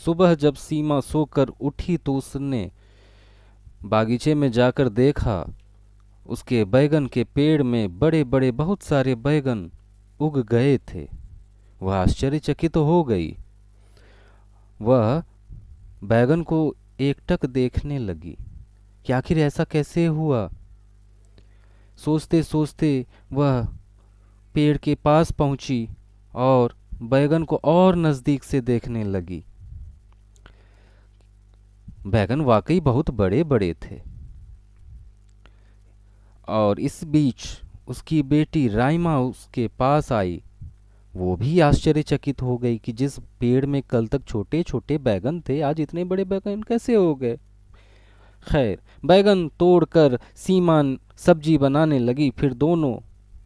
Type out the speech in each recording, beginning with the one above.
सुबह जब सीमा सोकर उठी तो उसने बागीचे में जाकर देखा, उसके बैगन के पेड़ में बड़े बड़े बहुत सारे बैगन उग गए थे। वह आश्चर्यचकित हो गई। वह बैगन को एकटक देखने लगी कि आखिर ऐसा कैसे हुआ। सोचते सोचते वह पेड़ के पास पहुंची और बैगन को और नज़दीक से देखने लगी। बैगन वाकई बहुत बड़े बड़े थे। और इस बीच उसकी बेटी राइमा उसके पास आई। वो भी आश्चर्यचकित हो गई कि जिस पेड़ में कल तक छोटे छोटे बैगन थे, आज इतने बड़े बैगन कैसे हो गए। खैर, बैगन तोड़कर सीमा सब्जी बनाने लगी। फिर दोनों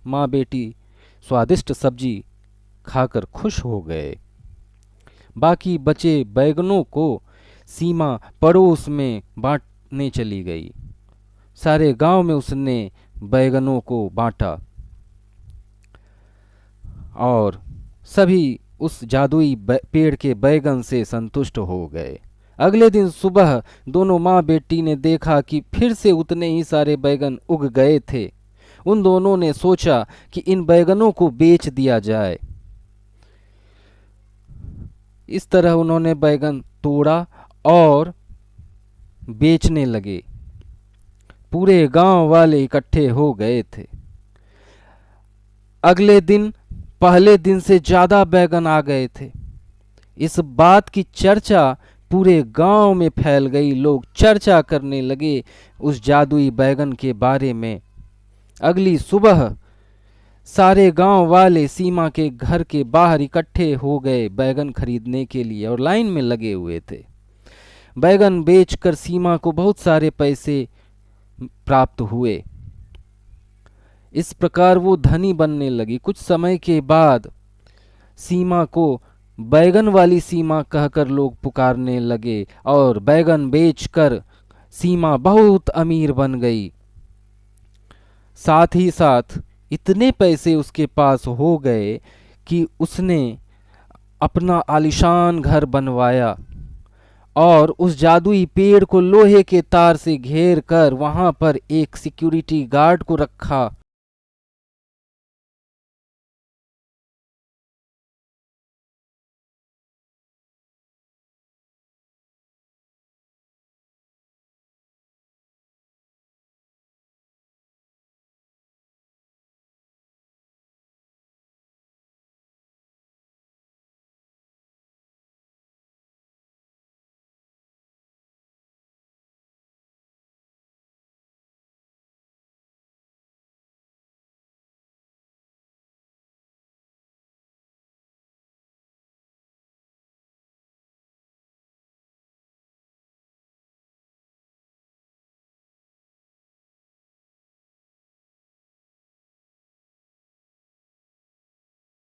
माँ बेटी स्वादिष्ट सब्जी खाकर खुश हो गए। बाकी बचे बैगनों को सीमा पड़ोस में बांटने चली गई। सारे गांव में उसने बैगनों को बांटा और सभी उस जादुई पेड़ के बैगन से संतुष्ट हो गए। अगले दिन सुबह दोनों माँ बेटी ने देखा कि फिर से उतने ही सारे बैगन उग गए थे। उन दोनों ने सोचा कि इन बैगनों को बेच दिया जाए। इस तरह उन्होंने बैगन तोड़ा और बेचने लगे। पूरे गांव वाले इकट्ठे हो गए थे। अगले दिन पहले दिन से ज्यादा बैगन आ गए थे। इस बात की चर्चा पूरे गांव में फैल गई। लोग चर्चा करने लगे उस जादुई बैगन के बारे में। अगली सुबह सारे गांव वाले सीमा के घर के बाहर इकट्ठे हो गए बैगन खरीदने के लिए और लाइन में लगे हुए थे। बैगन बेचकर सीमा को बहुत सारे पैसे प्राप्त हुए। इस प्रकार वो धनी बनने लगी। कुछ समय के बाद सीमा को बैगन वाली सीमा कहकर लोग पुकारने लगे और बैगन बेचकर सीमा बहुत अमीर बन गई। साथ ही साथ इतने पैसे उसके पास हो गए कि उसने अपना आलीशान घर बनवाया और उस जादुई पेड़ को लोहे के तार से घेर कर वहां पर एक सिक्योरिटी गार्ड को रखा